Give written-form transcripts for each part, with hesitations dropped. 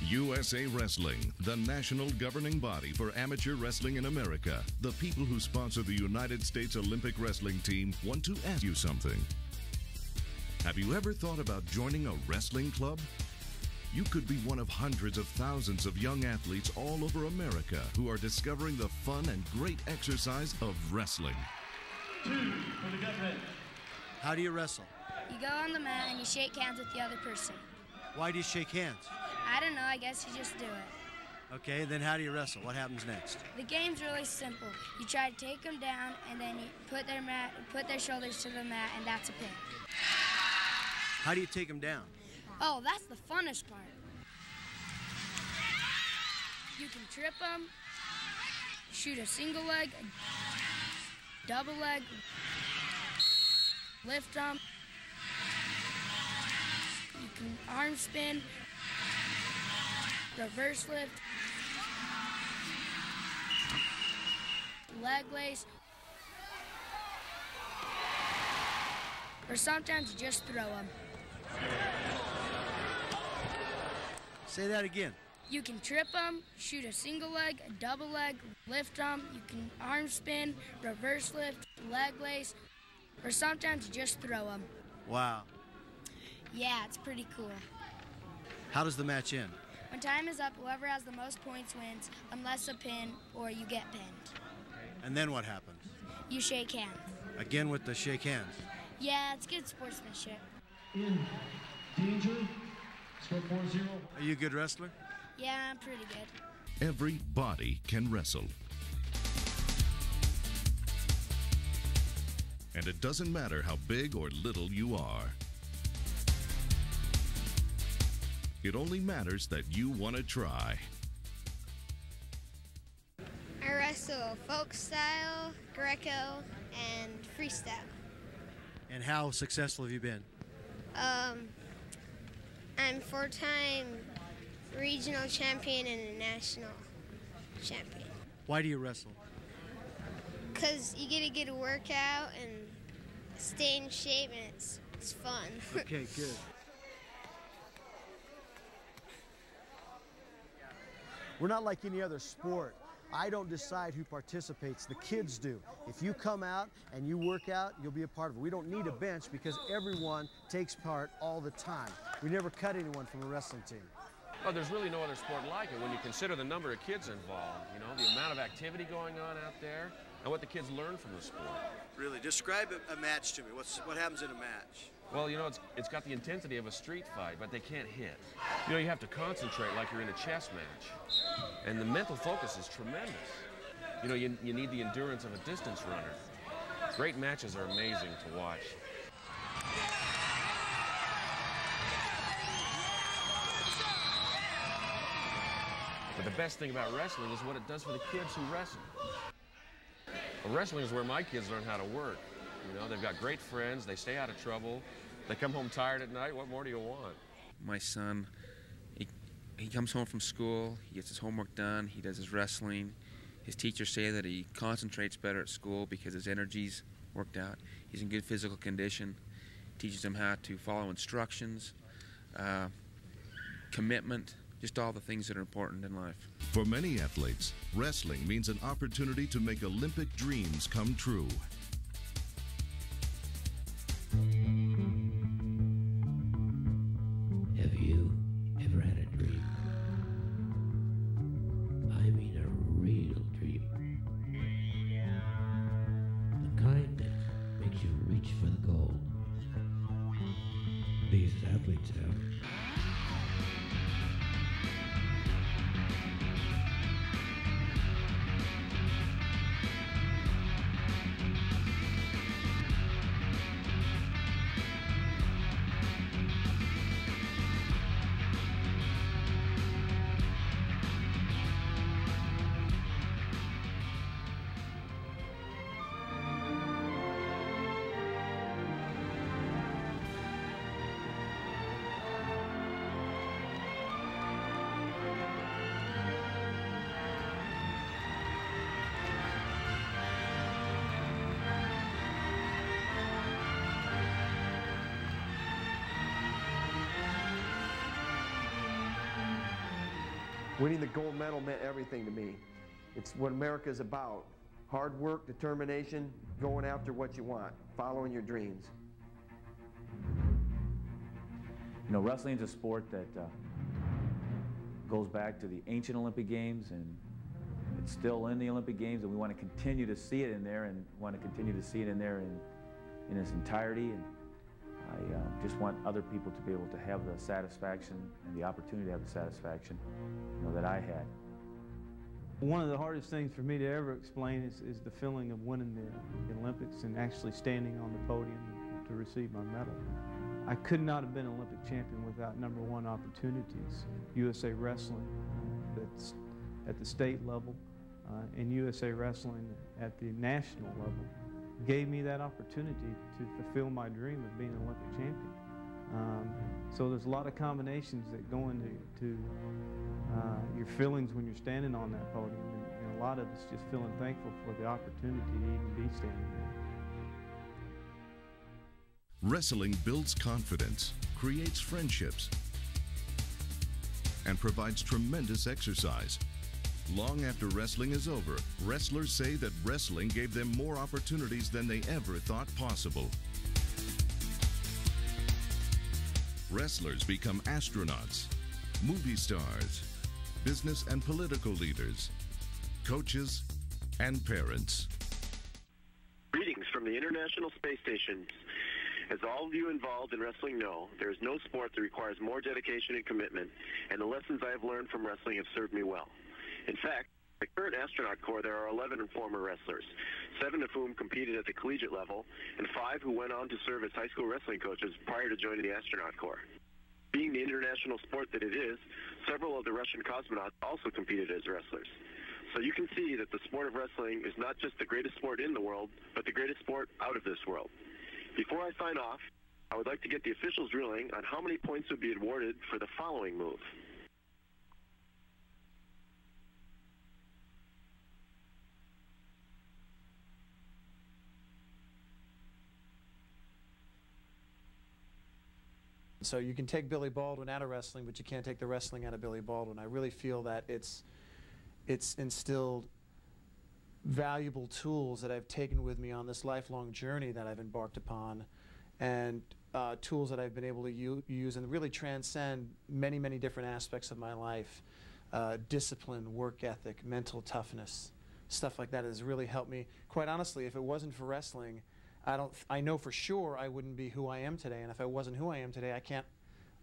USA Wrestling, the national governing body for amateur wrestling in America. The people who sponsor the United States Olympic Wrestling Team want to ask you something. Have you ever thought about joining a wrestling club? You could be one of hundreds of thousands of young athletes all over America who are discovering the fun and great exercise of wrestling. 2 for the gut wrench. How do you wrestle? You go on the mat and you shake hands with the other person. Why do you shake hands? I don't know, I guess you just do it. Okay, then how do you wrestle? What happens next? The game's really simple. You try to take them down and then you put their shoulders to the mat, and that's a pin. How do you take them down? Oh, that's the funnest part. You can trip them, shoot a single leg, a double leg, lift them. You can arm spin, reverse lift, leg lace, or sometimes you just throw them. Say that again. You can trip them, shoot a single leg, a double leg, lift them. You can arm spin, reverse lift, leg lace, or sometimes you just throw them. Wow. Yeah, it's pretty cool. How does the match end? When time is up, whoever has the most points wins, unless a pin or you get pinned. And then what happens? You shake hands. Again with the shake hands. Yeah, it's good sportsmanship. In danger. Score 4-0. Are you a good wrestler? Yeah, I'm pretty good. Every body can wrestle. And it doesn't matter how big or little you are. It only matters that you want to try. I wrestle folk style, Greco, and freestyle. And how successful have you been? I'm 4-time regional champion and a national champion. Why do you wrestle? Because you get a good workout and stay in shape, and it's fun. Okay, good. We're not like any other sport. I don't decide who participates, the kids do. If you come out and you work out, you'll be a part of it. We don't need a bench because everyone takes part all the time. We never cut anyone from a wrestling team. Well, there's really no other sport like it when you consider the number of kids involved, you know, the amount of activity going on out there, and what the kids learn from the sport. Really, describe a match to me. What happens in a match? Well, you know, it's got the intensity of a street fight, but they can't hit. You know, you have to concentrate like you're in a chess match. And the mental focus is tremendous. You know, you need the endurance of a distance runner. Great matches are amazing to watch. But the best thing about wrestling is what it does for the kids who wrestle. Well, wrestling is where my kids learn how to work. You know, they've got great friends, they stay out of trouble, they come home tired at night. What more do you want? My son, he comes home from school, he gets his homework done, he does his wrestling. His teachers say that he concentrates better at school because his energy's worked out. He's in good physical condition. Teaches him how to follow instructions, commitment, just all the things that are important in life. For many athletes, wrestling means an opportunity to make Olympic dreams come true. Have you ever had a dream? I mean a real dream. The kind that makes you reach for the gold. These athletes have. Winning the gold medal meant everything to me. It's what America is about. Hard work, determination, going after what you want, following your dreams. You know, wrestling is a sport that goes back to the ancient Olympic Games, and it's still in the Olympic Games, and we want to continue to see it in there, and want to continue to see it in there in its entirety. And I just want other people to be able to have the satisfaction and the opportunity to have the satisfaction, you know, that I had. One of the hardest things for me to ever explain is the feeling of winning the Olympics and actually standing on the podium to receive my medal. I could not have been an Olympic champion without #1 opportunities. USA Wrestling that's at the state level and USA Wrestling at the national level gave me that opportunity to fulfill my dream of being an Olympic champion. So there's a lot of combinations that go into your feelings when you're standing on that podium, and a lot of it's just feeling thankful for the opportunity to even be standing there. Wrestling builds confidence, creates friendships, and provides tremendous exercise. Long after wrestling is over, wrestlers say that wrestling gave them more opportunities than they ever thought possible. Wrestlers become astronauts, movie stars, business and political leaders, coaches, and parents. Greetings from the International Space Station. As all of you involved in wrestling know, there is no sport that requires more dedication and commitment, and the lessons I have learned from wrestling have served me well. In fact, the current astronaut corps, there are 11 former wrestlers, 7 of whom competed at the collegiate level, and 5 who went on to serve as high school wrestling coaches prior to joining the astronaut corps. Being the international sport that it is, several of the Russian cosmonauts also competed as wrestlers. So you can see that the sport of wrestling is not just the greatest sport in the world, but the greatest sport out of this world. Before I sign off, I would like to get the officials' ruling on how many points would be awarded for the following move. So you can take Billy Baldwin out of wrestling, but you can't take the wrestling out of Billy Baldwin. I really feel that it's instilled valuable tools that I've taken with me on this lifelong journey that I've embarked upon, and tools that I've been able to use and really transcend many, many different aspects of my life. Discipline, work ethic, mental toughness, stuff like that has really helped me. Quite honestly, if it wasn't for wrestling, I know for sure I wouldn't be who I am today, and if I wasn't who I am today, I can't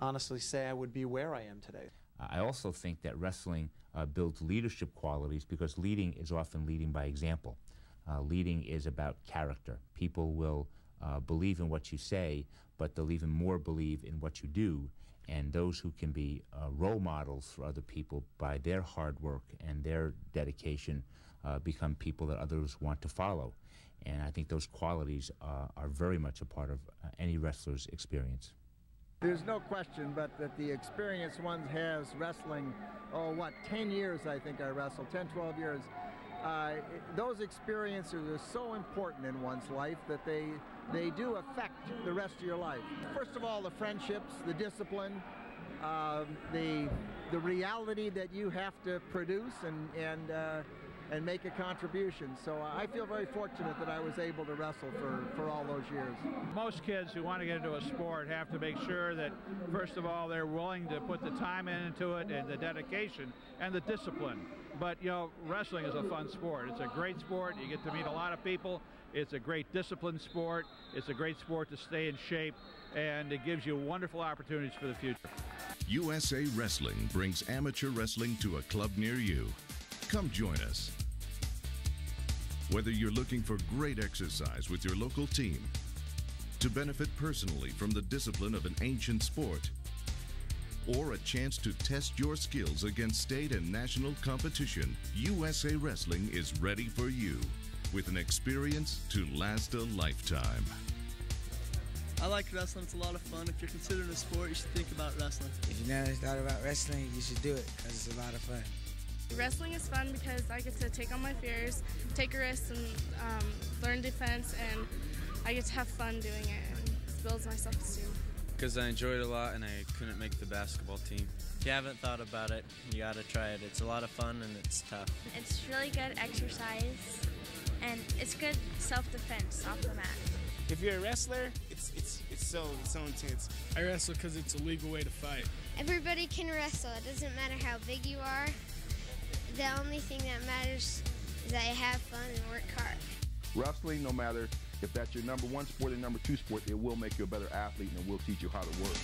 honestly say I would be where I am today. I also think that wrestling builds leadership qualities, because leading is often leading by example. Leading is about character. People will believe in what you say, but they'll even more believe in what you do, and those who can be role models for other people by their hard work and their dedication become people that others want to follow. And I think those qualities are very much a part of any wrestler's experience. There's no question but that the experience one has wrestling, 10 years I think I wrestled, 10, 12 years. Those experiences are so important in one's life that they do affect the rest of your life. First of all, the friendships, the discipline, the reality that you have to produce and make a contribution. So I feel very fortunate that I was able to wrestle for all those years. Most kids who want to get into a sport have to make sure that, first of all, they're willing to put the time into it and the dedication and the discipline. But, you know, wrestling is a fun sport. It's a great sport. You get to meet a lot of people. It's a great disciplined sport. It's a great sport to stay in shape, and it gives you wonderful opportunities for the future. USA Wrestling brings amateur wrestling to a club near you. Come join us. Whether you're looking for great exercise with your local team, to benefit personally from the discipline of an ancient sport, or a chance to test your skills against state and national competition, USA Wrestling is ready for you, with an experience to last a lifetime. I like wrestling. It's a lot of fun. If you're considering a sport, you should think about wrestling. If you never thought about wrestling, you should do it, because it's a lot of fun. Wrestling is fun because I get to take on my fears, take risks, and learn defense, and I get to have fun doing it, and it builds my self-esteem. Because I enjoyed it a lot and I couldn't make the basketball team. If you haven't thought about it, you got to try it. It's a lot of fun and it's tough. It's really good exercise and it's good self-defense off the mat. If you're a wrestler, it's so intense. I wrestle because it's a legal way to fight. Everybody can wrestle. It doesn't matter how big you are. The only thing that matters is that you have fun and work hard. Wrestling, no matter if that's your number one sport or number two sport, it will make you a better athlete and it will teach you how to work.